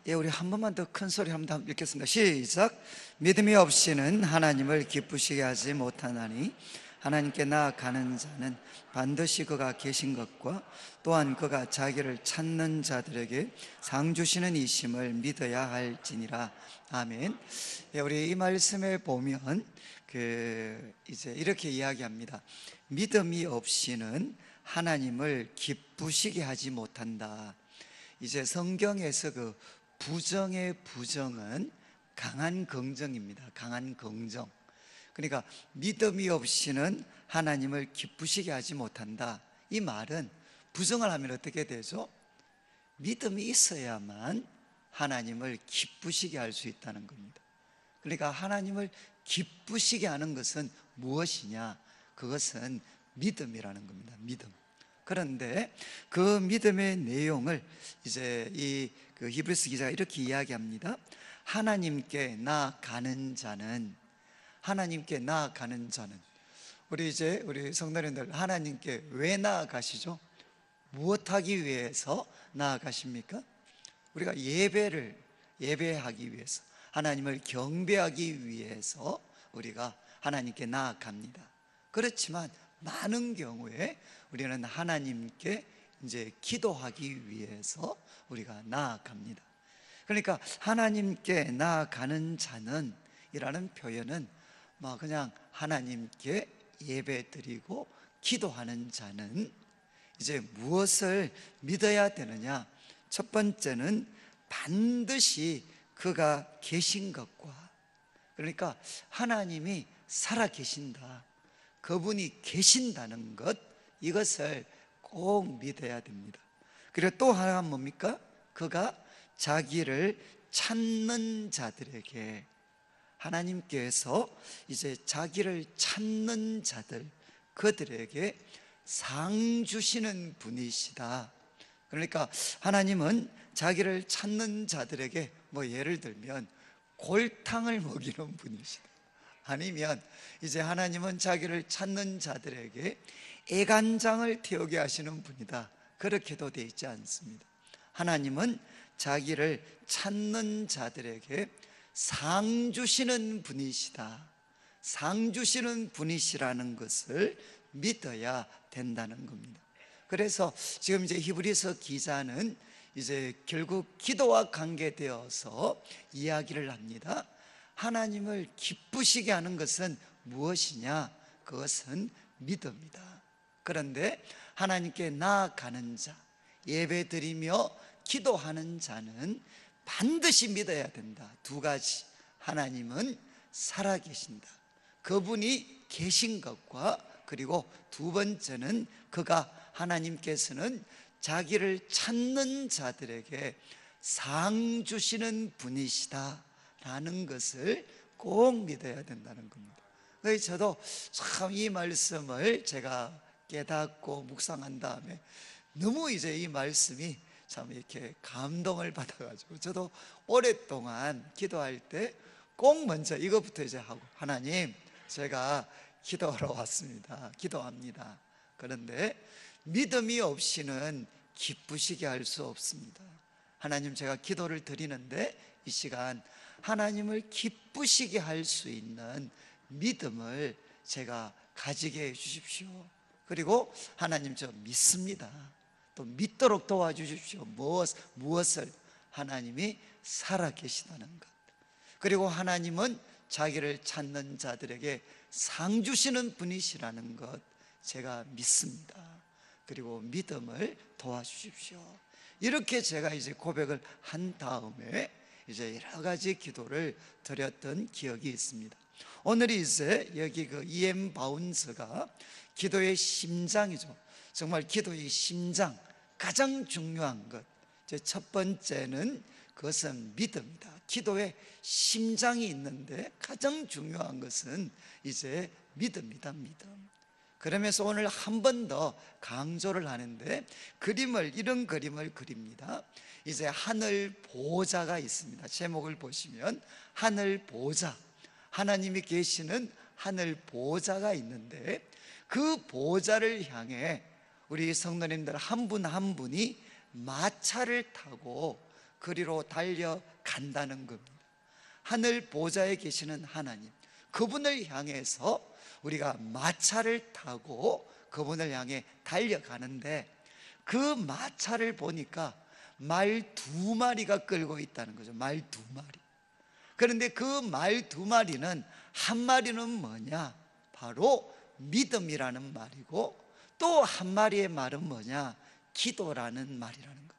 예, 우리 한 번만 더 큰 소리 한번 읽겠습니다. 시작. 믿음이 없이는 하나님을 기쁘시게 하지 못하나니 하나님께 나아가는 자는 반드시 그가 계신 것과 또한 그가 자기를 찾는 자들에게 상 주시는 이심을 믿어야 할지니라. 아멘. 예, 우리 이 말씀에 보면 이제 이렇게 이야기합니다. 믿음이 없이는 하나님을 기쁘시게 하지 못한다. 이제 성경에서 부정의 부정은 강한 긍정입니다. 강한 긍정. 그러니까 믿음이 없이는 하나님을 기쁘시게 하지 못한다. 이 말은 부정을 하면 어떻게 되죠? 믿음이 있어야만 하나님을 기쁘시게 할 수 있다는 겁니다. 그러니까 하나님을 기쁘시게 하는 것은 무엇이냐? 그것은 믿음이라는 겁니다. 믿음. 그런데 그 믿음의 내용을 이제 히브리서 기자가 이렇게 이야기합니다. 하나님께 나아가는 자는, 하나님께 나아가는 자는, 우리 성도님들 하나님께 왜 나아가시죠? 무엇하기 위해서 나아가십니까? 우리가 예배하기 위해서, 하나님을 경배하기 위해서 우리가 하나님께 나아갑니다. 그렇지만 많은 경우에 우리는 하나님께 이제 기도하기 위해서 우리가 나아갑니다. 그러니까 하나님께 나아가는 자는 이라는 표현은 그냥 하나님께 예배드리고 기도하는 자는 이제 무엇을 믿어야 되느냐? 첫 번째는 반드시 그가 계신 것과, 그러니까 하나님이 살아 계신다, 그분이 계신다는 것, 이것을 꼭 믿어야 됩니다. 그리고 또 하나가 뭡니까? 그가 자기를 찾는 자들에게, 하나님께서 이제 자기를 찾는 자들, 그들에게 상 주시는 분이시다. 그러니까 하나님은 자기를 찾는 자들에게 예를 들면 골탕을 먹이는 분이시다. 아니면 이제 하나님은 자기를 찾는 자들에게 애간장을 태우게 하시는 분이다. 그렇게도 되어 있지 않습니다. 하나님은 자기를 찾는 자들에게 상 주시는 분이시다. 상 주시는 분이시라는 것을 믿어야 된다는 겁니다. 그래서 지금 이제 히브리서 기자는 이제 결국 기도와 관계되어서 이야기를 합니다. 하나님을 기쁘시게 하는 것은 무엇이냐? 그것은 믿음이다. 그런데 하나님께 나아가는 자, 예배드리며 기도하는 자는 반드시 믿어야 된다. 두 가지. 하나님은 살아계신다, 그분이 계신 것과, 그리고 두 번째는 하나님께서는 자기를 찾는 자들에게 상 주시는 분이시다 라는 것을 꼭 믿어야 된다는 겁니다. 그래서 저도 참 이 말씀을 제가 깨닫고 묵상한 다음에 너무 이제 이 말씀이 참 이렇게 감동을 받아가지고 저도 오랫동안 기도할 때 꼭 먼저 이것부터 이제 하고, 하나님, 제가 기도하러 왔습니다. 기도합니다. 그런데 믿음이 없이는 기쁘시게 할 수 없습니다. 하나님, 제가 기도를 드리는데 이 시간 하나님을 기쁘시게 할 수 있는 믿음을 제가 가지게 해 주십시오. 그리고 하나님, 저 믿습니다. 또 믿도록 도와주십시오. 무엇을? 하나님이 살아계시다는 것. 그리고 하나님은 자기를 찾는 자들에게 상 주시는 분이시라는 것, 제가 믿습니다. 그리고 믿음을 도와주십시오. 이렇게 제가 이제 고백을 한 다음에 이제 여러 가지 기도를 드렸던 기억이 있습니다. 오늘이 이제 여기 E.M. 바운스가 기도의 심장이죠. 정말 기도의 심장, 가장 중요한 것, 첫 번째는 그것은 믿음이다. 기도에 심장이 있는데 가장 중요한 것은 이제 믿음이다. 믿음. 그러면서 오늘 한 번 더 강조를 하는데, 이런 그림을 그립니다. 이제 하늘 보좌가 있습니다. 제목을 보시면 하늘 보좌, 하나님이 계시는 하늘 보좌가 있는데, 그 보좌를 향해 우리 성도님들 한 분 한 분이 마차를 타고 거리로 달려간다는 겁니다. 하늘 보좌에 계시는 하나님, 그분을 향해서 우리가 마차를 타고 그분을 향해 달려가는데, 그 마차를 보니까 말 2마리가 끌고 있다는 거죠. 말 2마리. 그런데 그 말 2마리는 한 마리는 뭐냐? 바로 믿음이라는 말이고, 또 한 마리의 말은 뭐냐? 기도라는 말이라는 겁니다.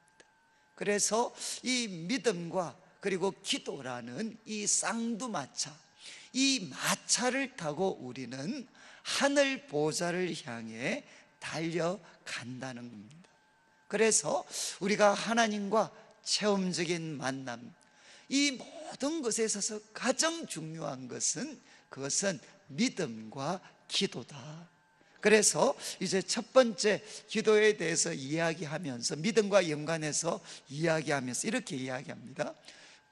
그래서 이 믿음과 그리고 기도라는 이 쌍두마차, 이 마차를 타고 우리는 하늘 보좌를 향해 달려간다는 겁니다. 그래서 우리가 하나님과 체험적인 만남, 이 모든 것에 있어서 가장 중요한 것은, 그것은 믿음과 기도다. 그래서 이제 첫 번째 기도에 대해서 이야기하면서, 믿음과 연관해서 이야기하면서 이렇게 이야기합니다.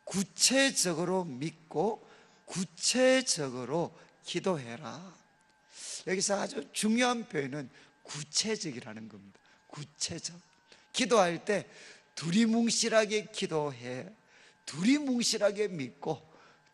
구체적으로 믿고 구체적으로 기도해라. 여기서 아주 중요한 표현은 구체적이라는 겁니다. 구체적. 기도할 때 두리뭉실하게 기도해, 두리뭉실하게 믿고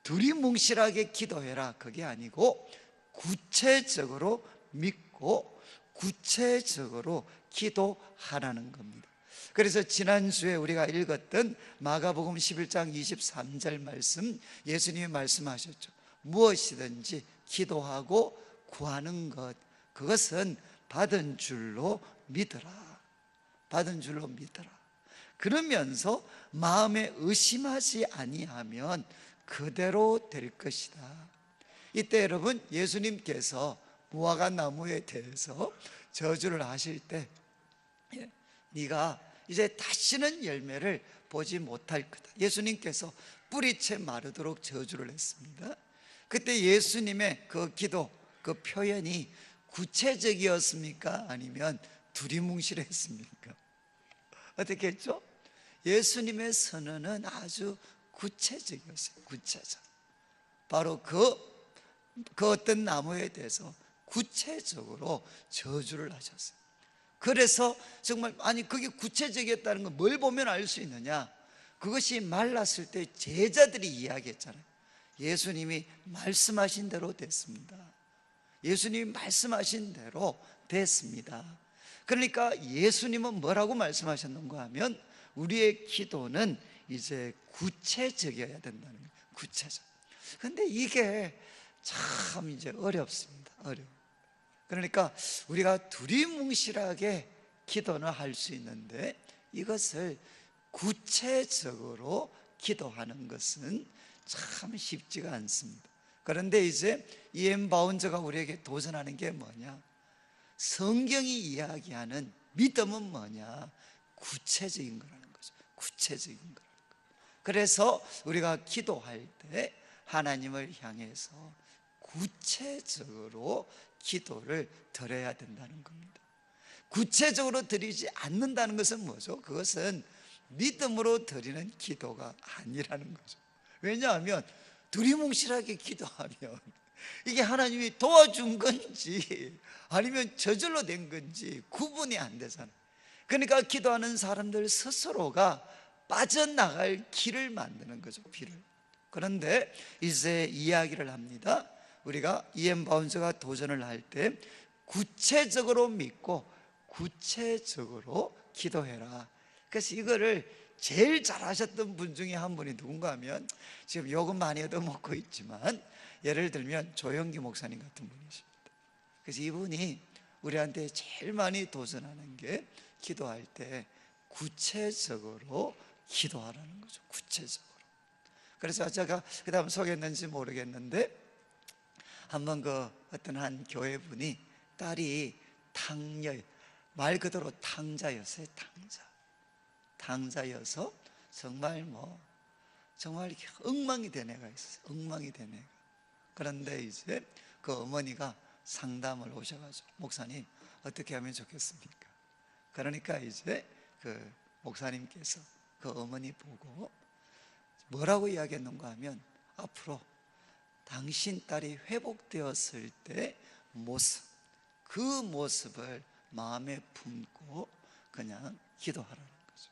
두리뭉실하게 기도해라, 그게 아니고 구체적으로 믿고 구체적으로 기도하라는 겁니다. 그래서 지난주에 우리가 읽었던 마가복음 11장 23절 말씀, 예수님이 말씀하셨죠. 무엇이든지 기도하고 구하는 것, 그것은 받은 줄로 믿으라. 받은 줄로 믿으라. 그러면서 마음에 의심하지 아니하면 그대로 될 것이다. 이때 여러분, 예수님께서 무화과 나무에 대해서 저주를 하실 때, 네가 이제 다시는 열매를 보지 못할 거다, 예수님께서 뿌리채 마르도록 저주를 했습니다. 그때 예수님의 그 기도, 그 표현이 구체적이었습니까? 아니면 두리뭉실했습니까? 어떻게 했죠? 예수님의 선언은 아주 구체적이었어요. 구체적. 바로 그 어떤 나무에 대해서 구체적으로 저주를 하셨어요. 그래서 정말, 아니 그게 구체적이었다는 건 뭘 보면 알 수 있느냐? 그것이 말랐을 때 제자들이 이야기했잖아요. 예수님이 말씀하신 대로 됐습니다. 예수님이 말씀하신 대로 됐습니다. 그러니까 예수님은 뭐라고 말씀하셨는가 하면, 우리의 기도는 이제 구체적이어야 된다는 거예요. 구체적. 근데 이게 참 이제 어렵습니다. 어려워. 그러니까 우리가 두리뭉실하게 기도는 할 수 있는데, 이것을 구체적으로 기도하는 것은 참 쉽지가 않습니다. 그런데 이제 E.M. 바운저가 우리에게 도전하는 게 뭐냐? 성경이 이야기하는 믿음은 뭐냐? 구체적인 거라는 거죠. 구체적인 거라는 거. 그래서 우리가 기도할 때 하나님을 향해서 구체적으로 기도를 드려야 된다는 겁니다. 구체적으로 드리지 않는다는 것은 뭐죠? 그것은 믿음으로 드리는 기도가 아니라는 거죠. 왜냐하면 두리뭉실하게 기도하면 이게 하나님이 도와준 건지 아니면 저절로 된 건지 구분이 안 되잖아요. 그러니까 기도하는 사람들 스스로가 빠져나갈 길을 만드는 거죠. 길을. 그런데 이제 이야기를 합니다. 우리가 E.M. 바운저가 도전을 할 때 구체적으로 믿고 구체적으로 기도해라. 그래서 이거를 제일 잘하셨던 분 중에 한 분이 누군가 하면, 지금 욕은 많이 얻어먹고 있지만, 예를 들면 조영기 목사님 같은 분이십니다. 그래서 이분이 우리한테 제일 많이 도전하는 게, 기도할 때 구체적으로 기도하라는 거죠. 구체적으로. 그래서 제가 그 다음 소개했는지 모르겠는데, 한번 그 어떤 한 교회분이 딸이 탕녀, 말 그대로 탕자였어요. 탕자여서 정말 정말 엉망이 된 애가 있었어요. 엉망이 된 애가. 그런데 이제 그 어머니가 상담을 오셔가지고, 목사님 어떻게 하면 좋겠습니까? 그러니까 이제 그 목사님께서 그 어머니 보고 뭐라고 이야기했는가 하면, 앞으로 당신 딸이 회복되었을 때 모습, 그 모습을 마음에 품고 그냥 기도하라는 거죠.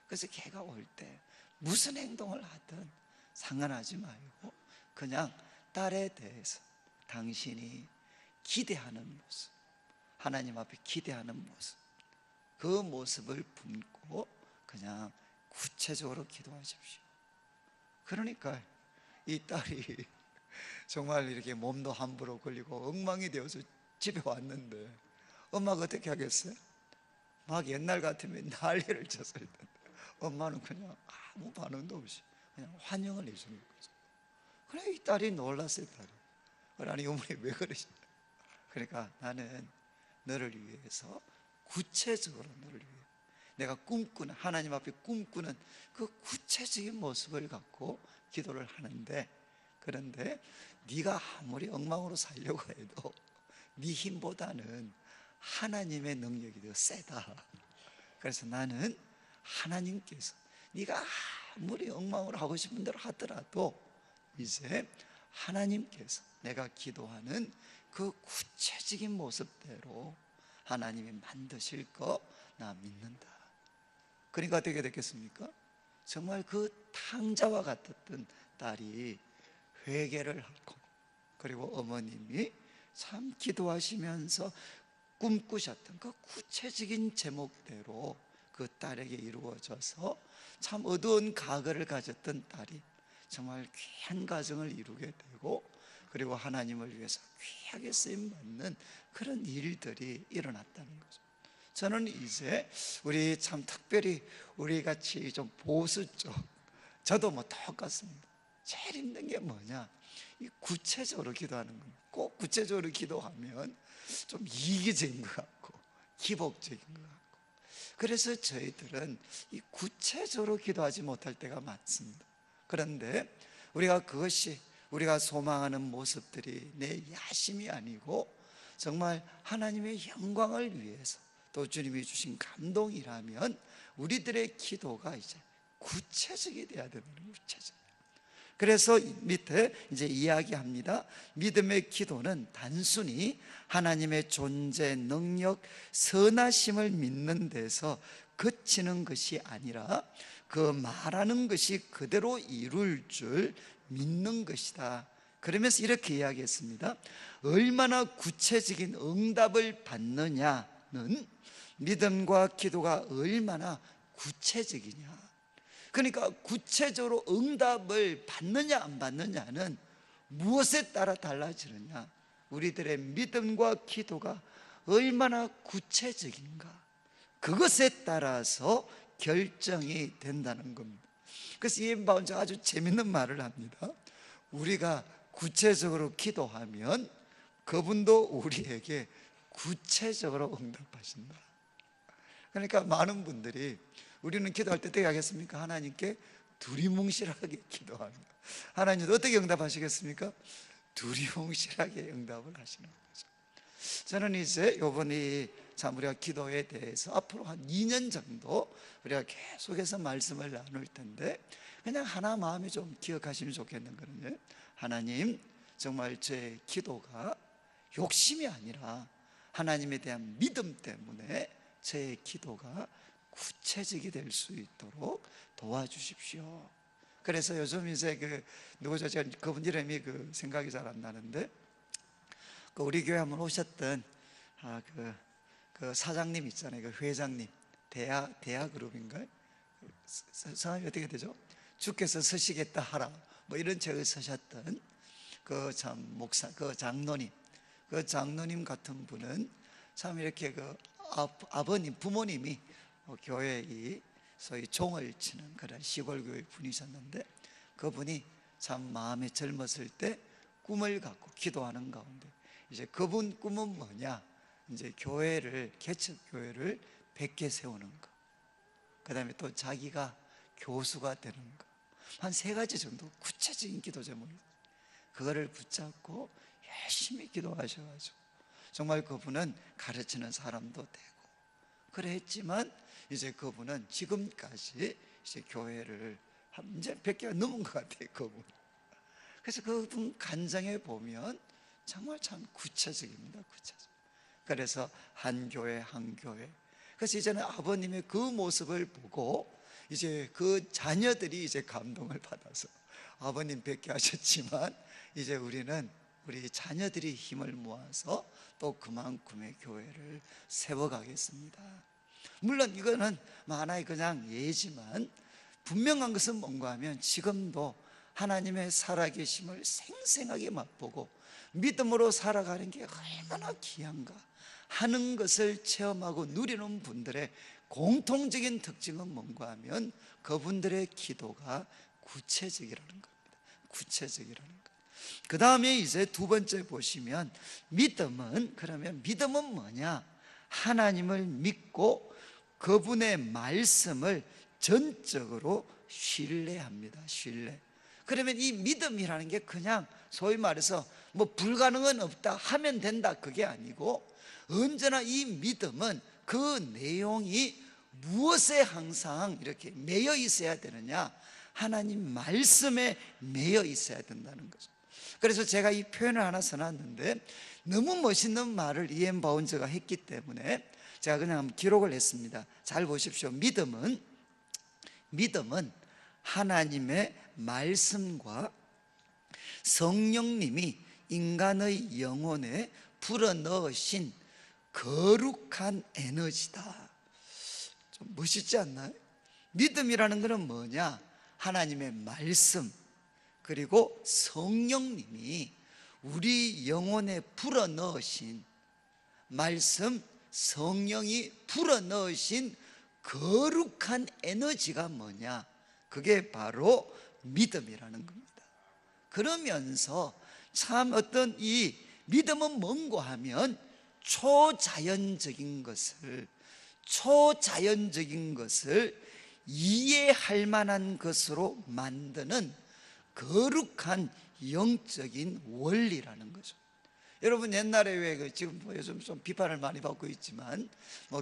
그래서 걔가 올 때 무슨 행동을 하든 상관하지 말고 그냥 딸에 대해서 당신이 기대하는 모습, 하나님 앞에 기대하는 모습, 그 모습을 품고 그냥 구체적으로 기도하십시오. 그러니까 이 딸이 정말 이렇게 몸도 함부로 걸리고 엉망이 되어서 집에 왔는데 엄마가 어떻게 하겠어요? 막 옛날 같으면 난리를 쳤을 텐데 엄마는 그냥 아무 반응도 없이 그냥 환영을 해주는 거죠. 그래 이 딸이 놀랐어요. 딸이 아니 어머니 왜 그러시냐. 그러니까 나는 너를 위해서 구체적으로 너를 위해 내가 꿈꾸는 하나님 앞에 꿈꾸는 그 구체적인 모습을 갖고 기도를 하는데, 그런데 네가 아무리 엉망으로 살려고 해도 네 힘보다는 하나님의 능력이 더 세다. 그래서 나는 하나님께서 네가 아무리 엉망으로 하고 싶은 대로 하더라도 이제 하나님께서 내가 기도하는 그 구체적인 모습대로 하나님이 만드실 거 나 믿는다. 그러니까 어떻게 됐겠습니까? 정말 그 탕자와 같았던 딸이 회개를 하고, 그리고 어머님이 참 기도하시면서 꿈꾸셨던 그 구체적인 제목대로 그 딸에게 이루어져서 참 어두운 과거를 가졌던 딸이 정말 귀한 가정을 이루게 되고, 그리고 하나님을 위해서 귀하게 쓰임받는 그런 일들이 일어났다는 거죠. 저는 이제 우리 참 특별히 우리 같이 좀 보수적, 저도 뭐 똑같습니다. 제일 힘든 게 뭐냐, 이 구체적으로 기도하는 겁니다. 꼭 구체적으로 기도하면 좀 이기적인 것 같고 기복적인 것 같고, 그래서 저희들은 이 구체적으로 기도하지 못할 때가 많습니다. 그런데 우리가 그것이 우리가 소망하는 모습들이 내 야심이 아니고 정말 하나님의 영광을 위해서 또 주님이 주신 감동이라면 우리들의 기도가 이제 구체적이 돼야 되는 거예요. 구체적. 그래서 밑에 이제 이야기합니다. 믿음의 기도는 단순히 하나님의 존재, 능력, 선하심을 믿는 데서 그치는 것이 아니라 그 말하는 것이 그대로 이룰 줄 믿는 것이다. 그러면서 이렇게 이야기했습니다. 얼마나 구체적인 응답을 받느냐는 믿음과 기도가 얼마나 구체적이냐. 그러니까 구체적으로 응답을 받느냐 안 받느냐는 무엇에 따라 달라지느냐, 우리들의 믿음과 기도가 얼마나 구체적인가, 그것에 따라서 결정이 된다는 겁니다. 그래서 이엠 바운즈가 아주 재밌는 말을 합니다. 우리가 구체적으로 기도하면 그분도 우리에게 구체적으로 응답하신다. 그러니까 많은 분들이 우리는 기도할 때 어떻게 하겠습니까? 하나님께 두리뭉실하게 기도합니다. 하나님도 어떻게 응답하시겠습니까? 두리뭉실하게 응답을 하시는 거죠. 저는 이제 요번에 참 우리가 기도에 대해서 앞으로 한 2년 정도 우리가 계속해서 말씀을 나눌 텐데, 그냥 하나 마음에 좀 기억하시면 좋겠는 거는요, 하나님 정말 제 기도가 욕심이 아니라 하나님에 대한 믿음 때문에 제 기도가 구체적이 될 수 있도록 도와주십시오. 그래서 요즘 이제 누구죠? 제가 그분 이름이 생각이 잘 안 나는데, 우리 교회 한번 오셨던 그 사장님 있잖아요. 그 회장님, 대학그룹인가요? 성함이 어떻게 되죠? 주께서 서시겠다 하라, 뭐 이런 책을 쓰셨던 그 참 목사, 그 장로님 같은 분은 참 이렇게 아버님, 부모님이 교회의 소위 종을 치는 그런 시골 교회 분이셨는데, 그분이 참 마음에 젊었을 때 꿈을 갖고 기도하는 가운데 이제 그분 꿈은 뭐냐, 이제 개척교회를 100개 세우는 거, 그 다음에 또 자기가 교수가 되는 거, 한 3가지 정도 구체적인 기도 제목이, 그거를 붙잡고 열심히 기도하셔가지고 정말 그분은 가르치는 사람도 되고 그랬지만, 이제 그분은 지금까지 이제 교회를 이제 100개가 넘은 것 같아요, 그분. 그래서 그분 간증해 보면 정말 참 구체적입니다, 구체적. 그래서 한 교회, 그래서 이제는 아버님의 그 모습을 보고 이제 그 자녀들이 이제 감동을 받아서 아버님 뵙게 하셨지만 이제 우리는 우리 자녀들이 힘을 모아서 또 그만큼의 교회를 세워가겠습니다. 물론 이거는 하나의 그냥 예지만 분명한 것은 뭔가 하면 지금도 하나님의 살아계심을 생생하게 맛보고 믿음으로 살아가는 게 얼마나 귀한가 하는 것을 체험하고 누리는 분들의 공통적인 특징은 뭔가 하면 그분들의 기도가 구체적이라는 겁니다. 구체적이라는 것. 그 다음에 이제 두 번째 보시면 믿음은, 그러면 믿음은 뭐냐? 하나님을 믿고 그분의 말씀을 전적으로 신뢰합니다. 신뢰. 그러면 이 믿음이라는 게 그냥 소위 말해서 뭐 불가능은 없다, 하면 된다, 그게 아니고 언제나 이 믿음은 그 내용이 무엇에 항상 이렇게 매여 있어야 되느냐? 하나님 말씀에 매여 있어야 된다는 거죠. 그래서 제가 이 표현을 하나 써놨는데 너무 멋있는 말을 이엠 바운저가 했기 때문에 제가 그냥 기록을 했습니다. 잘 보십시오. 믿음은 하나님의 말씀과 성령님이 인간의 영혼에 불어넣으신 거룩한 에너지다. 좀 멋있지 않나요? 믿음이라는 것은 뭐냐? 하나님의 말씀 그리고 성령님이 우리 영혼에 불어넣으신 말씀, 성령이 불어넣으신 거룩한 에너지가 뭐냐? 그게 바로 믿음이라는 겁니다. 그러면서 참 어떤 이 믿음은 뭔고 하면 초자연적인 것을 이해할 만한 것으로 만드는 거룩한 영적인 원리라는 거죠. 여러분 옛날에 왜 지금 요즘 좀 비판을 많이 받고 있지만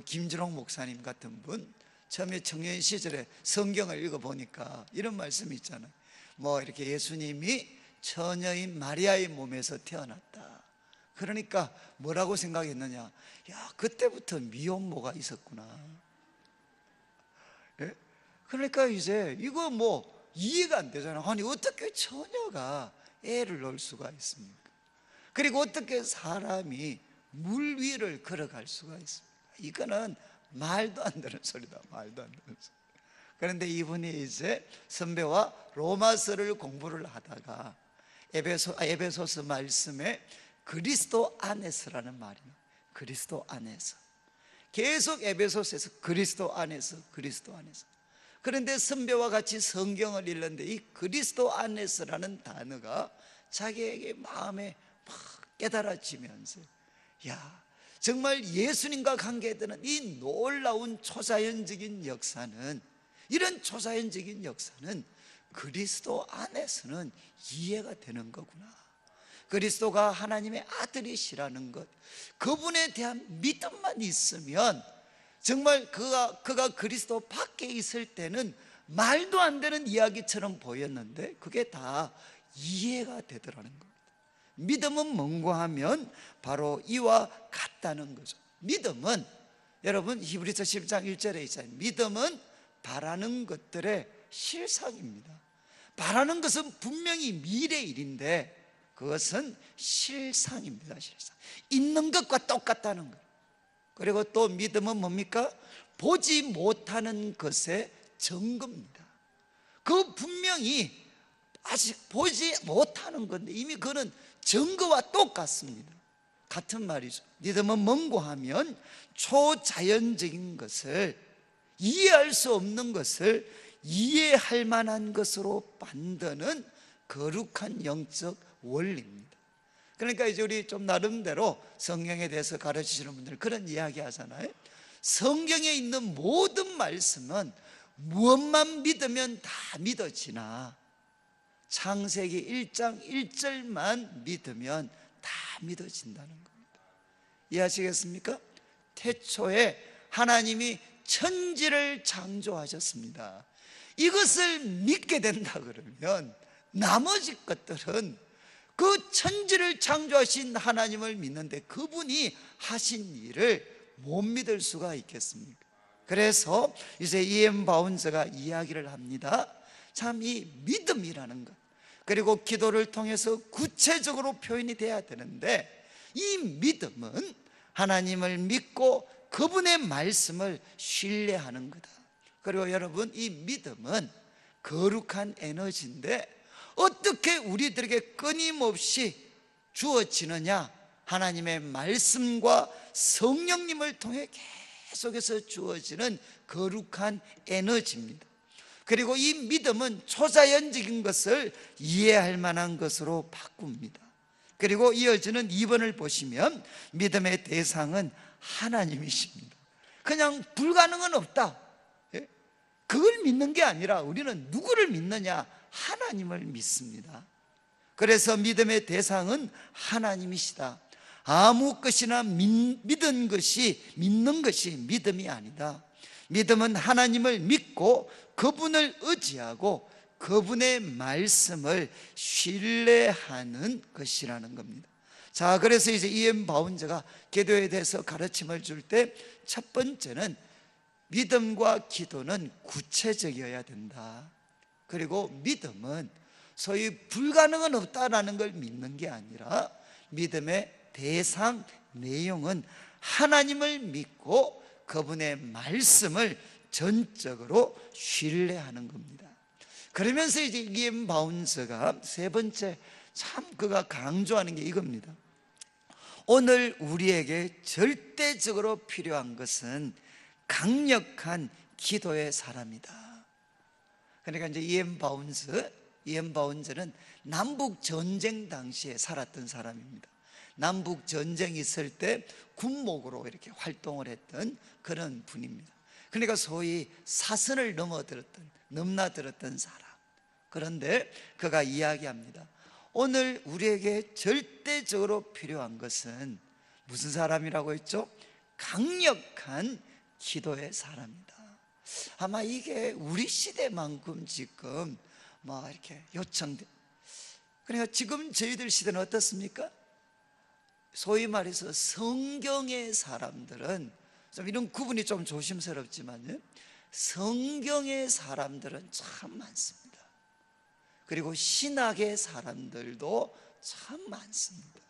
김준홍 목사님 같은 분 처음에 청년 시절에 성경을 읽어보니까 이런 말씀이 있잖아요. 이렇게 예수님이 처녀인 마리아의 몸에서 태어났다. 그러니까 뭐라고 생각했느냐? 야, 그때부터 미혼모가 있었구나. 예? 그러니까 이제 이거 이해가 안 되잖아요. 아니 어떻게 처녀가 애를 낳을 수가 있습니까? 그리고 어떻게 사람이 물 위를 걸어갈 수가 있습니까? 이거는 말도 안 되는 소리다. 말도 안 되는 소리. 그런데 이분이 이제 선배와 로마서를 공부를 하다가 에베소서 말씀에 그리스도 안에서라는 말이 나와요. 그리스도 안에서. 계속 에베소서에서 그리스도 안에서. 그런데 선배와 같이 성경을 읽는데 이 그리스도 안에서라는 단어가 자기에게 마음에 막 깨달아지면서 야, 정말 예수님과 관계되는 이 놀라운 초자연적인 역사는, 이런 초자연적인 역사는 그리스도 안에서는 이해가 되는 거구나. 그리스도가 하나님의 아들이시라는 것, 그분에 대한 믿음만 있으면 정말 그가 그리스도 밖에 있을 때는 말도 안 되는 이야기처럼 보였는데 그게 다 이해가 되더라는 겁니다. 믿음은 뭔고 하면 바로 이와 같다는 거죠. 믿음은 여러분 히브리서 10장 1절에 있잖아요. 믿음은 바라는 것들의 실상입니다. 바라는 것은 분명히 미래 일인데 그것은 실상입니다. 실상. 있는 것과 똑같다는 것. 그리고 또 믿음은 뭡니까? 보지 못하는 것의 증거입니다. 그 분명히 아직 보지 못하는 건데 이미 그는 증거와 똑같습니다. 같은 말이죠. 믿음은 뭔고 하면 초자연적인 것을, 이해할 수 없는 것을 이해할 만한 것으로 만드는 거룩한 영적 원리입니다. 그러니까 이제 우리 좀 나름대로 성경에 대해서 가르치시는 분들 그런 이야기 하잖아요. 성경에 있는 모든 말씀은 무엇만 믿으면 다 믿어지나 창세기 1장 1절만 믿으면 다 믿어진다는 겁니다. 이해하시겠습니까? 태초에 하나님이 천지를 창조하셨습니다. 이것을 믿게 된다 그러면 나머지 것들은 그 천지를 창조하신 하나님을 믿는데 그분이 하신 일을 못 믿을 수가 있겠습니까? 그래서 이제 E.M. 바운스가 이야기를 합니다. 참 이 믿음이라는 것, 그리고 기도를 통해서 구체적으로 표현이 돼야 되는데, 이 믿음은 하나님을 믿고 그분의 말씀을 신뢰하는 거다. 그리고 여러분, 이 믿음은 거룩한 에너지인데 어떻게 우리들에게 끊임없이 주어지느냐? 하나님의 말씀과 성령님을 통해 계속해서 주어지는 거룩한 에너지입니다. 그리고 이 믿음은 초자연적인 것을 이해할 만한 것으로 바꿉니다. 그리고 이어지는 2번을 보시면 믿음의 대상은 하나님이십니다. 그냥 불가능은 없다, 그걸 믿는 게 아니라 우리는 누구를 믿느냐? 하나님을 믿습니다. 그래서 믿음의 대상은 하나님이시다. 아무 것이나 믿는 것이 믿음이 아니다. 믿음은 하나님을 믿고 그분을 의지하고 그분의 말씀을 신뢰하는 것이라는 겁니다. 자, 그래서 이제 E.M. 바운즈가 기도에 대해서 가르침을 줄 때 첫 번째는 믿음과 기도는 구체적이어야 된다. 그리고 믿음은 소위 불가능은 없다라는 걸 믿는 게 아니라 믿음의 대상, 내용은 하나님을 믿고 그분의 말씀을 전적으로 신뢰하는 겁니다. 그러면서 이제 E.M. 바운스가 세 번째 참 그가 강조하는 게 이겁니다. 오늘 우리에게 절대적으로 필요한 것은 강력한 기도의 사람이다. 그러니까 이제 E.M. 바운즈는 남북 전쟁 당시에 살았던 사람입니다. 남북 전쟁이 있을 때 군목으로 이렇게 활동을 했던 그런 분입니다. 그러니까 소위 사선을 넘나들었던 사람. 그런데 그가 이야기합니다. 오늘 우리에게 절대적으로 필요한 것은 무슨 사람이라고 했죠? 강력한 기도의 사람이다. 아마 이게 우리 시대만큼 지금 이렇게 요청돼. 그러니까 지금 저희들 시대는 어떻습니까? 소위 말해서 성경의 사람들은, 좀 이런 구분이 좀 조심스럽지만요, 성경의 사람들은 참 많습니다. 그리고 신학의 사람들도 참 많습니다.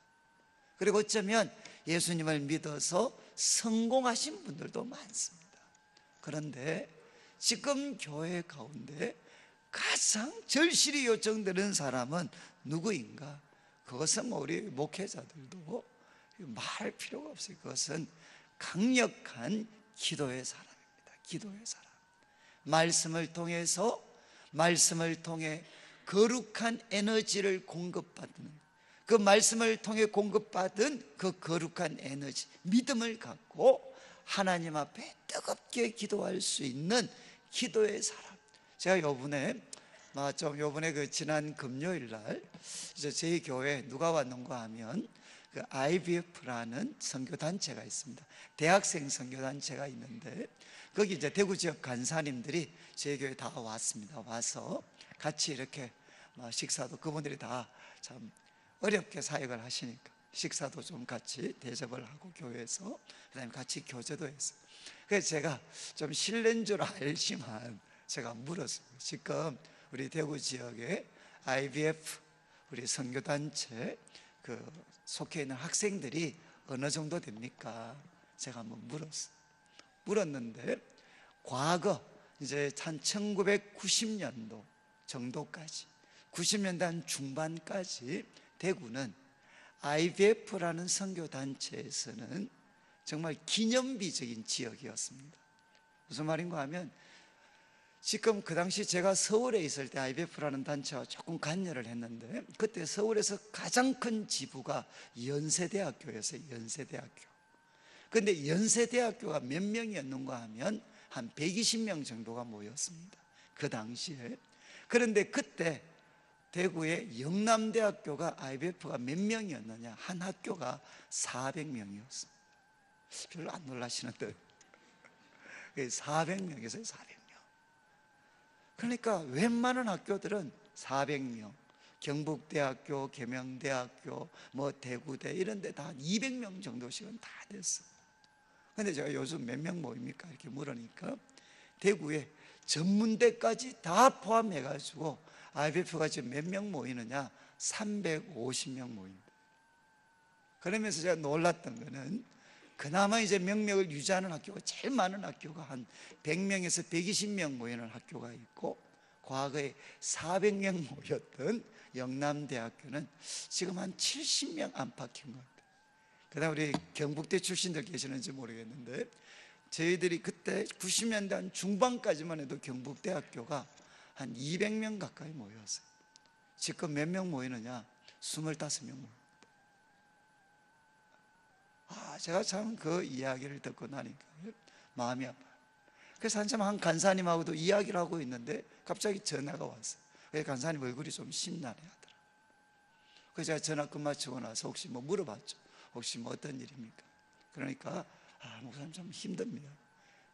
그리고 어쩌면 예수님을 믿어서 성공하신 분들도 많습니다. 그런데 지금 교회 가운데 가장 절실히 요청되는 사람은 누구인가? 그것은 우리 목회자들도 말할 필요가 없어요. 그것은 강력한 기도의 사람입니다. 기도의 사람. 말씀을 통해 거룩한 에너지를 공급받는, 그 말씀을 통해 공급받은 그 거룩한 에너지, 믿음을 갖고 하나님 앞에 뜨겁게 기도할 수 있는 기도의 사람. 제가 요번에 그 지난 금요일 날 이제 저희 교회에 누가 왔는가 하면 그 IBF라는 선교단체가 있습니다. 대학생 선교단체가 있는데 거기 이제 대구 지역 간사님들이 저희 교회에 다 왔습니다. 와서 같이 이렇게 식사도, 그분들이 다 참 어렵게 사역을 하시니까 식사도 좀 같이 대접을 하고 교회에서 그다음에 같이 교제도 했어요. 그래서 제가 좀 실례인 줄 알지만 제가 물었어요. 지금 우리 대구 지역에 IBF 우리 선교단체 속해 있는 학생들이 어느 정도 됩니까? 제가 한번 물었는데 과거 이제 한 1990년도 정도까지, 90년대 한 중반까지 대구는 IBF라는 선교단체에서는 정말 기념비적인 지역이었습니다. 무슨 말인가 하면, 지금 그 당시 제가 서울에 있을 때 IBF라는 단체와 조금 관여를 했는데, 그때 서울에서 가장 큰 지부가 연세대학교였어요. 연세대학교. 그런데 연세대학교가 몇 명이었는가 하면 한 120명 정도가 모였습니다. 그 당시에. 그런데 그때 대구의 영남대학교가 IBF가 몇 명이었느냐, 한 학교가 400명이었습니다. 별로 안 놀라시는데 400명에서 400명. 그러니까 웬만한 학교들은 400명, 경북대학교, 계명대학교, 대구대 이런 데 다 200명 정도씩은 다 됐어요. 근데 제가 요즘 몇 명 모입니까? 이렇게 물으니까 대구에 전문대까지 다 포함해가지고 IBF가 지금 몇 명 모이느냐? 350명 모입니다. 그러면서 제가 놀랐던 거는 그나마 이제 명맥을 유지하는 학교가 제일 많은 학교가 한 100명에서 120명 모이는 학교가 있고, 과거에 400명 모였던 영남대학교는 지금 한 70명 안팎인 것 같아요. 그다음 우리 경북대 출신들 계시는지 모르겠는데, 저희들이 그때 90년대 한 중반까지만 해도 경북대학교가 한 200명 가까이 모였어요. 지금 몇 명 모이느냐? 25명 모입니다. 제가 참 그 이야기를 듣고 나니까 마음이 아파요. 그래서 한참 한 간사님하고도 이야기를 하고 있는데 갑자기 전화가 왔어요. 그래서 간사님 얼굴이 좀 심란해 하더라고요. 그래서 제가 전화 끝마치고 나서 혹시 뭐 물어봤죠. 혹시 뭐 어떤 일입니까? 그러니까 목사님 좀 힘듭니다.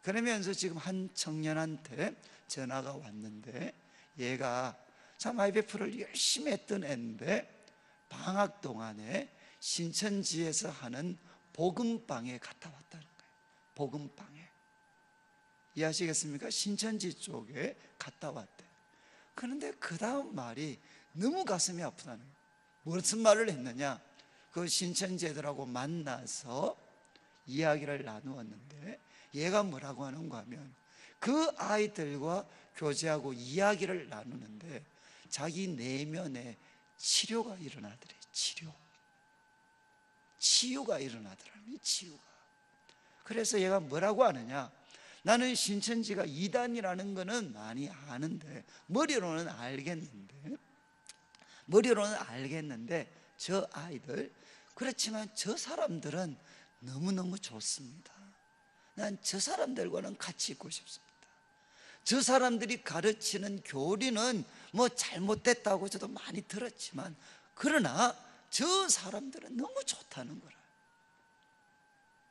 그러면서 지금 한 청년한테 전화가 왔는데, 얘가 참 IBF를 열심히 했던 애인데 방학 동안에 신천지에서 하는 복음방에 갔다 왔다는 거예요. 복음방에. 이해하시겠습니까? 신천지 쪽에 갔다 왔대. 그런데 그 다음 말이 너무 가슴이 아프다는 거예요. 무슨 말을 했느냐? 그 신천지 애들하고 만나서 이야기를 나누었는데, 얘가 뭐라고 하는가 하면 그 아이들과 교제하고 이야기를 나누는데 자기 내면에 치료가 일어나더래. 치유가 일어나더라고요. 치유가. 그래서 얘가 뭐라고 하느냐? 나는 신천지가 이단이라는 거는 많이 아는데, 머리로는 알겠는데 저 아이들, 그렇지만 저 사람들은 너무너무 좋습니다. 난 저 사람들과는 같이 있고 싶습니다. 저 사람들이 가르치는 교리는 뭐 잘못됐다고 저도 많이 들었지만, 그러나 저 사람들은 너무 좋다는 거라.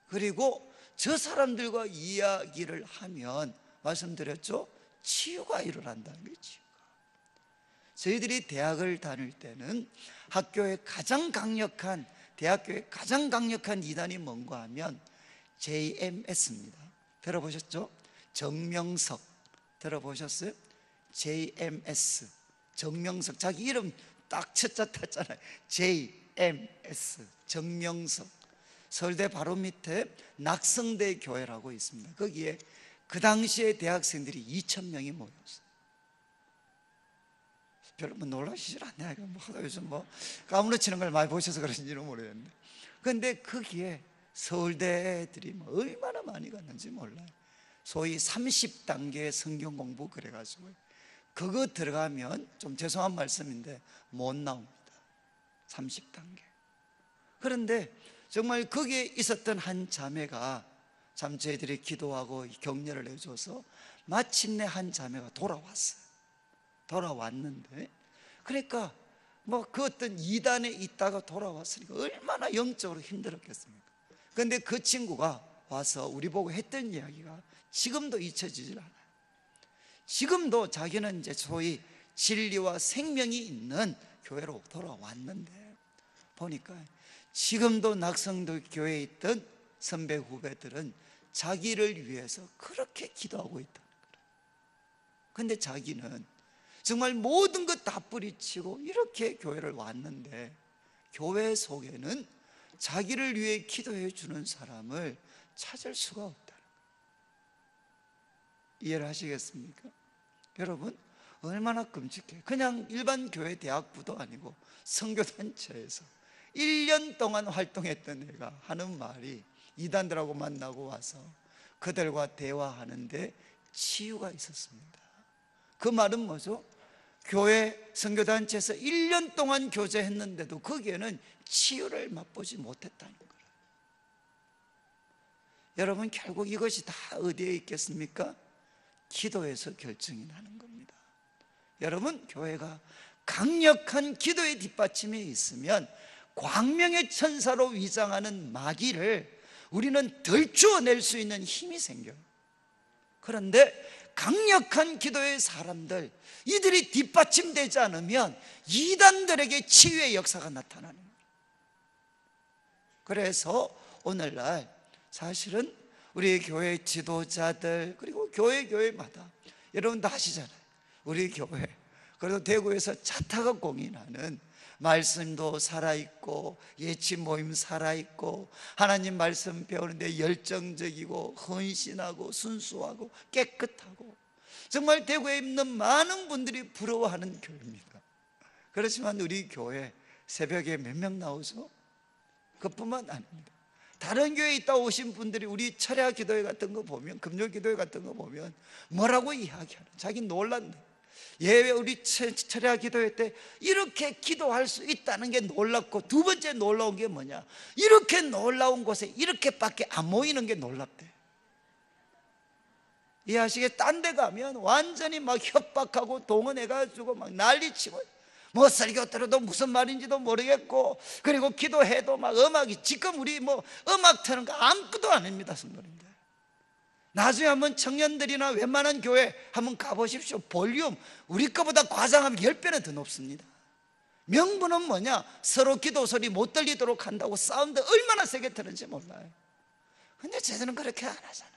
그리고 저 사람들과 이야기를 하면, 말씀드렸죠? 치유가 일어난다는 거예요. 치유가. 저희들이 대학을 다닐 때는 대학교의 가장 강력한 이단이 뭔가 하면 JMS입니다. 들어보셨죠? 정명석 들어보셨어요? JMS, 정명석. 자기 이름 딱 첫자 탔잖아요. JMS, 정명석. 서울대 바로 밑에 낙성대 교회라고 있습니다. 거기에 그 당시에 대학생들이 2,000명이 모였어요. 별로 놀라시질 않냐? 요즘 까무러치는 걸 많이 보셔서 그런지는 모르겠는데, 그런데 거기에 서울대 애들이 얼마나 많이 갔는지 몰라요. 소위 30단계 성경 공부 그래가지고 그거 들어가면, 좀 죄송한 말씀인데, 못 나옵니다. 30단계. 그런데 정말 거기에 있었던 한 자매가, 참 저희들이 기도하고 격려를 해줘서 마침내 한 자매가 돌아왔는데, 그러니까 그 어떤 이단에 있다가 돌아왔으니까 얼마나 영적으로 힘들었겠습니까? 그런데 그 친구가 와서 우리 보고 했던 이야기가 지금도 잊혀지질 않아요. 지금도 자기는 이제 소위 진리와 생명이 있는 교회로 돌아왔는데, 보니까 지금도 낙성도 교회에 있던 선배 후배들은 자기를 위해서 그렇게 기도하고 있다는 거예요. 그런데 자기는 정말 모든 것 다 뿌리치고 이렇게 교회를 왔는데, 교회 속에는 자기를 위해 기도해 주는 사람을 찾을 수가 없다는 거예요. 이해를 하시겠습니까? 여러분, 얼마나 끔찍해요. 그냥 일반 교회 대학부도 아니고 선교단체에서 1년 동안 활동했던 애가 하는 말이, 이단들하고 만나고 와서 그들과 대화하는데 치유가 있었습니다. 그 말은 뭐죠? 교회 선교단체에서 1년 동안 교제했는데도 거기에는 치유를 맛보지 못했다는 거예요. 여러분, 결국 이것이 다 어디에 있겠습니까? 기도에서 결정이 나는 겁니다. 여러분, 교회가 강력한 기도의 뒷받침이 있으면 광명의 천사로 위장하는 마귀를 우리는 덜추어낼 수 있는 힘이 생겨요. 그런데 강력한 기도의 사람들, 이들이 뒷받침되지 않으면 이단들에게 치유의 역사가 나타나는 거예요. 그래서 오늘날 사실은 우리 교회 지도자들 그리고 교회마다 여러분도 아시잖아요. 우리 교회 그래도 대구에서 자타가 공인하는 말씀도 살아있고 예치 모임 살아있고 하나님 말씀 배우는데 열정적이고 헌신하고 순수하고 깨끗하고 정말 대구에 있는 많은 분들이 부러워하는 교회입니다. 그렇지만 우리 교회 새벽에 몇 명 나오죠? 그뿐만 아닙니다. 다른 교회에 있다 오신 분들이 우리 철야 기도회 같은 거 보면, 금요 기도회 같은 거 보면 뭐라고 이야기하는, 자기 놀란다. 예외 우리 철야 기도회 때 이렇게 기도할 수 있다는 게 놀랍고, 두 번째 놀라운 게 뭐냐, 이렇게 놀라운 곳에 이렇게밖에 안 모이는 게 놀랍대. 이해하시게? 딴 데 가면 완전히 막 협박하고 동원해가지고 막 난리치고, 뭐 설교 들어도 무슨 말인지도 모르겠고, 그리고 기도해도 막 음악이, 지금 우리 뭐 음악 트는 거 아무것도 아닙니다, 성도님들. 나중에 한번 청년들이나 웬만한 교회 한번 가보십시오. 볼륨 우리 거보다 과장하면 10배는 더 높습니다. 명분은 뭐냐? 서로 기도 소리 못 들리도록 한다고 사운드 얼마나 세게 트는지 몰라요. 근데 쟤들은 그렇게 안 하잖아.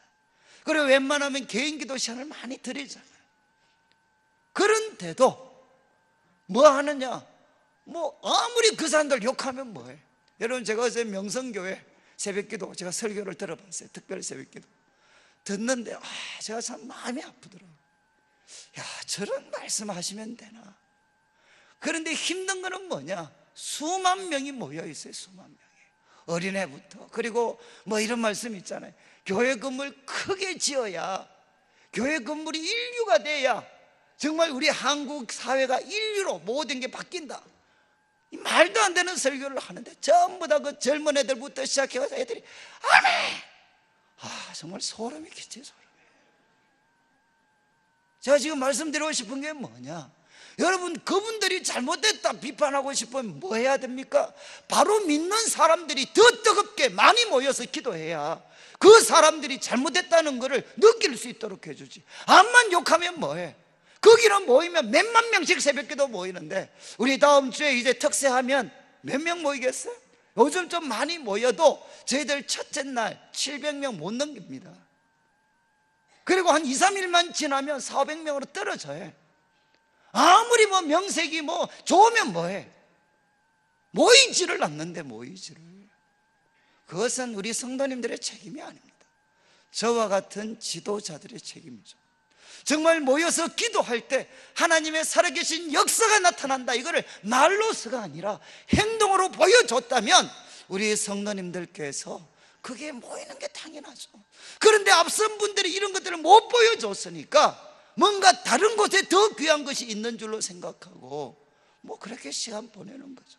그리고 웬만하면 개인 기도 시간을 많이 드리잖아요. 그런데도 뭐 하느냐? 뭐 아무리 그 사람들 욕하면 뭐해? 여러분, 제가 어제 명성교회 새벽기도 제가 설교를 들어봤어요. 특별 새벽기도 듣는데 제가 참 마음이 아프더라고요. 야, 저런 말씀하시면 되나? 그런데 힘든 거는 뭐냐? 수만 명이 모여 있어요. 수만 명이. 어린애부터. 그리고 뭐 이런 말씀 있잖아요. 교회 건물 크게 지어야, 교회 건물이 인류가 돼야 정말 우리 한국 사회가 인류로 모든 게 바뀐다. 이 말도 안 되는 설교를 하는데 전부 다 그 젊은 애들부터 시작해서 애들이 아멘! 정말 소름이 끼쳐요. 소름이. 제가 지금 말씀드리고 싶은 게 뭐냐, 여러분, 그분들이 잘못됐다 비판하고 싶으면 뭐 해야 됩니까? 바로 믿는 사람들이 더 뜨겁게 많이 모여서 기도해야 그 사람들이 잘못됐다는 것을 느낄 수 있도록 해주지. 암만 욕하면 뭐해? 거기는 모이면 몇만 명씩 새벽기도 모이는데, 우리 다음 주에 이제 특세하면 몇 명 모이겠어요? 요즘 좀 많이 모여도 저희들 첫째 날 700명 못 넘깁니다. 그리고 한 2, 3일만 지나면 400명으로 떨어져요. 아무리 뭐 명색이 뭐 좋으면 뭐해? 모이지를 않는데, 모이지를. 그것은 우리 성도님들의 책임이 아닙니다. 저와 같은 지도자들의 책임이죠. 정말 모여서 기도할 때 하나님의 살아계신 역사가 나타난다, 이거를 말로서가 아니라 행동으로 보여줬다면 우리 성도님들께서 그게 모이는 게 당연하죠. 그런데 앞선 분들이 이런 것들을 못 보여줬으니까 뭔가 다른 곳에 더 귀한 것이 있는 줄로 생각하고 뭐 그렇게 시간 보내는 거죠.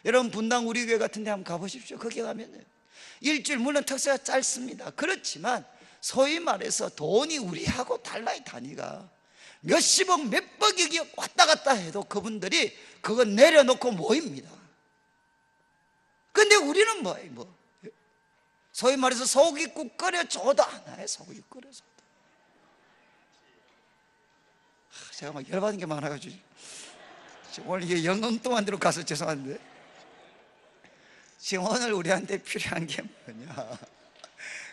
여러분, 분당 우리 교회 같은 데 한번 가보십시오. 거기 가면 일주일, 물론 특세가 짧습니다. 그렇지만 소위 말해서 돈이 우리하고 달라요. 단위가 몇십억 몇백억이 왔다 갔다 해도 그분들이 그거 내려놓고 모입니다. 근데 우리는 뭐예요? 뭐 소위 말해서 소고기국 끓여줘도 안 와요. 소고기국 끓여줘도. 제가 막 열받은 게 많아가지고 오늘 이게 영엉뚱한 데로 가서 죄송한데, 지금 오늘 우리한테 필요한 게 뭐냐,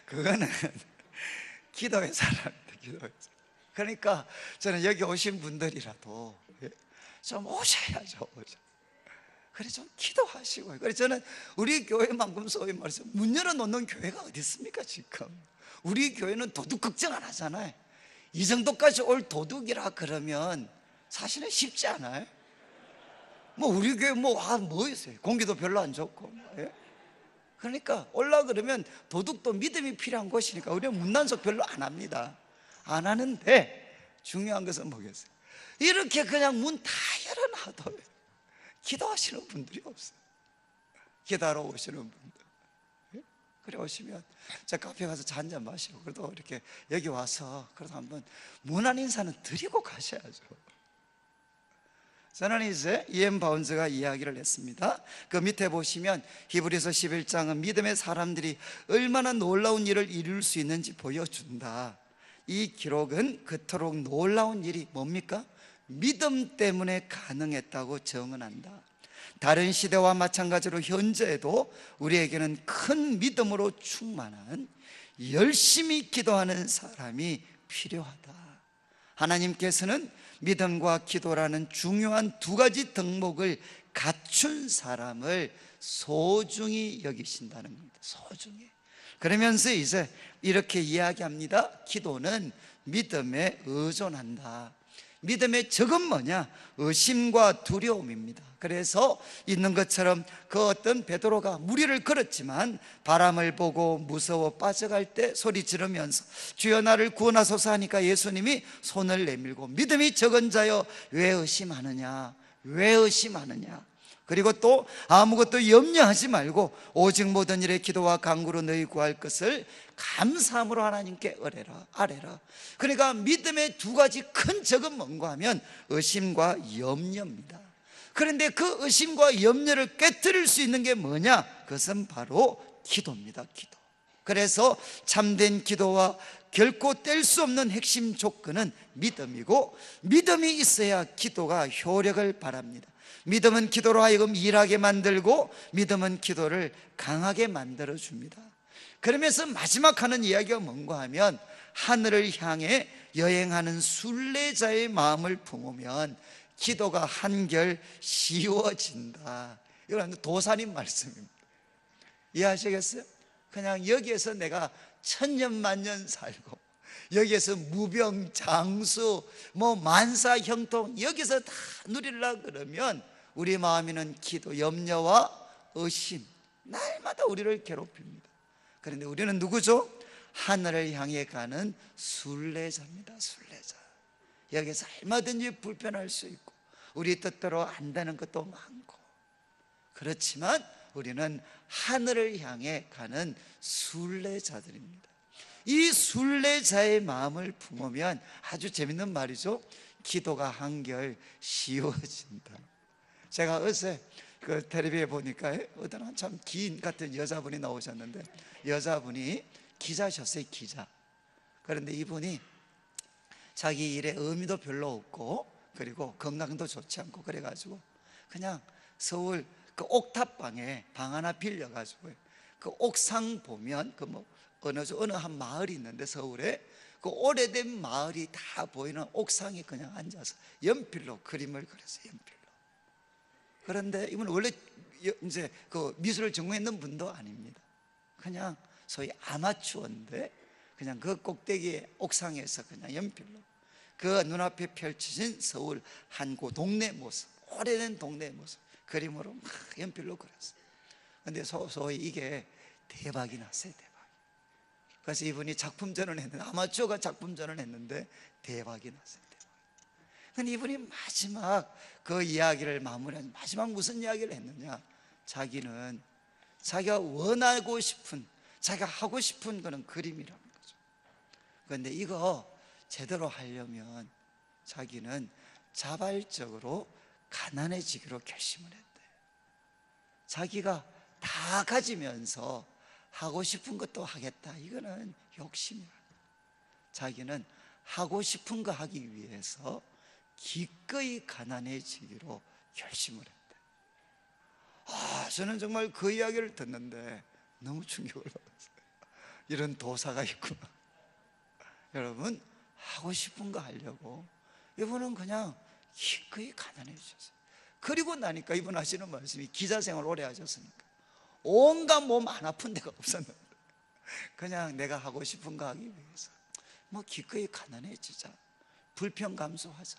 그거는 기도의 사람입니다. 기도의 사람. 그러니까 저는 여기 오신 분들이라도 좀 오셔야죠. 그래 좀 기도하시고요. 그래 저는 우리 교회만큼 소위 말해서 문 열어놓는 교회가 어디 있습니까? 지금 우리 교회는 도둑 걱정 안 하잖아요. 이 정도까지 올 도둑이라 그러면 사실은 쉽지 않아요. 뭐 우리 교회 뭐 있어요? 공기도 별로 안 좋고. 그러니까 올라 그러면 도둑도 믿음이 필요한 곳이니까 우리는 문단속 별로 안 합니다. 안 하는데 중요한 것은 뭐겠어요? 이렇게 그냥 문 다 열어놔도 기도하시는 분들이 없어요. 기도하러 오시는 분들. 그래 오시면 저 카페 가서 차 한잔 마시고, 그래도 이렇게 여기 와서 그래도 한번 문안 인사는 드리고 가셔야죠. 저는 이제 E.M. 바운즈가 이야기를 했습니다. 그 밑에 보시면 히브리서 11장은 믿음의 사람들이 얼마나 놀라운 일을 이룰 수 있는지 보여준다. 이 기록은 그토록 놀라운 일이 뭡니까? 믿음 때문에 가능했다고 증언한다. 다른 시대와 마찬가지로 현재에도 우리에게는 큰 믿음으로 충만한 열심히 기도하는 사람이 필요하다. 하나님께서는 믿음과 기도라는 중요한 두 가지 덕목을 갖춘 사람을 소중히 여기신다는 겁니다. 소중히. 그러면서 이제 이렇게 이야기합니다. 기도는 믿음에 의존한다. 믿음의 적은 뭐냐? 의심과 두려움입니다. 그래서 있는 것처럼 그 어떤 베드로가 무리를 걸었지만 바람을 보고 무서워 빠져갈 때 소리 지르면서 주여 나를 구원하소서 하니까 예수님이 손을 내밀고 믿음이 적은 자여 왜 의심하느냐? 왜 의심하느냐? 그리고 또 아무것도 염려하지 말고 오직 모든 일에 기도와 간구로 너희 구할 것을 감사함으로 하나님께 아뢰라. 그러니까 믿음의 두 가지 큰 적은 뭔가 하면 의심과 염려입니다. 그런데 그 의심과 염려를 깨뜨릴 수 있는 게 뭐냐? 그것은 바로 기도입니다. 기도. 그래서 참된 기도와 결코 뗄 수 없는 핵심 조건은 믿음이고, 믿음이 있어야 기도가 효력을 발합니다. 믿음은 기도로 하여금 일하게 만들고, 믿음은 기도를 강하게 만들어줍니다. 그러면서 마지막 하는 이야기가 뭔가 하면 하늘을 향해 여행하는 순례자의 마음을 품으면 기도가 한결 쉬워진다. 이건 도사님 말씀입니다. 이해하시겠어요? 그냥 여기에서 내가 천년만년 살고 여기에서 무병장수 만사 형통 여기서 다 누리려고 그러면 우리 마음에는 기도, 염려와 의심 날마다 우리를 괴롭힙니다. 그런데 우리는 누구죠? 하늘을 향해 가는 순례자입니다. 순례자. 여기서 얼마든지 불편할 수 있고 우리 뜻대로 안 되는 것도 많고, 그렇지만 우리는 하늘을 향해 가는 순례자들입니다. 이 순례자의 마음을 품으면 아주 재밌는 말이죠. 기도가 한결 쉬워진다. 제가 어제 그 텔레비에 보니까 어떤 한참 긴 같은 여자분이 나오셨는데, 여자분이 기자셨어요. 기자. 그런데 이분이 자기 일에 의미도 별로 없고 그리고 건강도 좋지 않고 그래가지고 그냥 서울 그 옥탑방에 방 하나 빌려가지고 그 옥상 보면 어느 한 마을이 있는데 서울에 그 오래된 마을이 다 보이는 옥상에 그냥 앉아서 연필로 그림을 그렸어요. 연필로. 그런데 이분 원래 이제 그 미술을 전공했는 분도 아닙니다. 그냥 소위 아마추어인데 그냥 그 꼭대기 옥상에서 그냥 연필로 그 눈앞에 펼쳐진 서울 한 그 동네 모습, 오래된 동네 모습 그림으로 막 연필로 그렸어요. 근데 소위 이게 대박이 났어요. 대박. 그래서 이분이 작품전을 했는데, 아마추어가 작품전을 했는데 대박이 났어요. 대박. 근데 이분이 마지막 그 이야기를 마무리한 마지막 무슨 이야기를 했느냐? 자기는 자기가 원하고 싶은, 자기가 하고 싶은 거는 그림이라는 거죠. 그런데 이거 제대로 하려면 자기는 자발적으로 가난해지기로 결심을 했대. 자기가 다 가지면서 하고 싶은 것도 하겠다. 이거는 욕심이야. 자기는 하고 싶은 거 하기 위해서 기꺼이 가난해지기로 결심을 했대. 저는 정말 그 이야기를 듣는데 너무 충격을 받았어요. 이런 도사가 있구나. 여러분, 하고 싶은 거 하려고 이분은 그냥 기꺼이 가난해지셨어요. 그리고 나니까 이분 하시는 말씀이, 기자 생활 오래 하셨으니까 온갖 몸 안 아픈 데가 없었는데 그냥 내가 하고 싶은 거 하기 위해서 기꺼이 가난해지자, 불평 감수하자.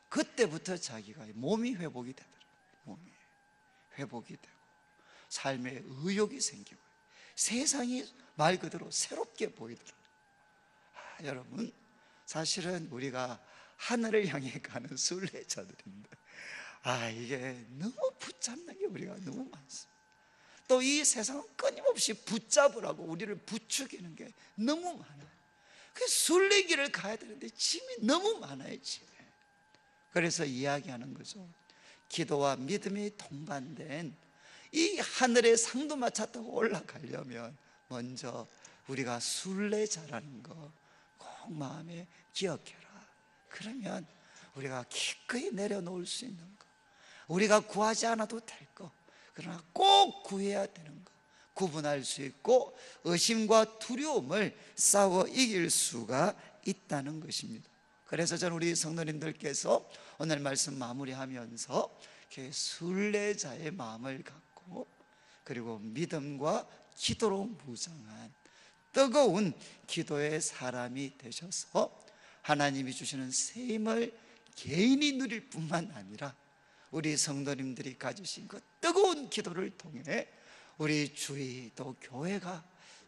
그때부터 자기가 몸이 회복이 되더라고요. 몸이 회복이 되고 삶에 의욕이 생기고 세상이 말 그대로 새롭게 보이더라고요. 여러분, 사실은 우리가 하늘을 향해 가는 순례자들인데 이게 너무 붙잡는 게 우리가 너무 많습니다. 또 이 세상은 끊임없이 붙잡으라고 우리를 부추기는 게 너무 많아요. 그 순례길을 가야 되는데 짐이 너무 많아요. 짐이. 그래서 이야기하는 거죠. 기도와 믿음이 동반된 이 하늘의 상도마차 타고 올라가려면 먼저 우리가 순례자라는 거 꼭 마음에 기억해라. 그러면 우리가 기꺼이 내려놓을 수 있는 거, 우리가 구하지 않아도 될 거, 그러나 꼭 구해야 되는 거, 구분할 수 있고 의심과 두려움을 싸워 이길 수가 있다는 것입니다. 그래서 저는 우리 성도님들께서 오늘 말씀 마무리하면서 순례자의 마음을 갖고 그리고 믿음과 기도로 무장한 뜨거운 기도의 사람이 되셔서 하나님이 주시는 새 힘을 개인이 누릴 뿐만 아니라 우리 성도님들이 가지신 그 뜨거운 기도를 통해 우리 주의 또 교회가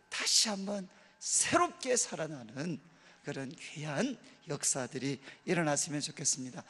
다시 한번 새롭게 살아나는 그런 귀한 역사들이 일어났으면 좋겠습니다.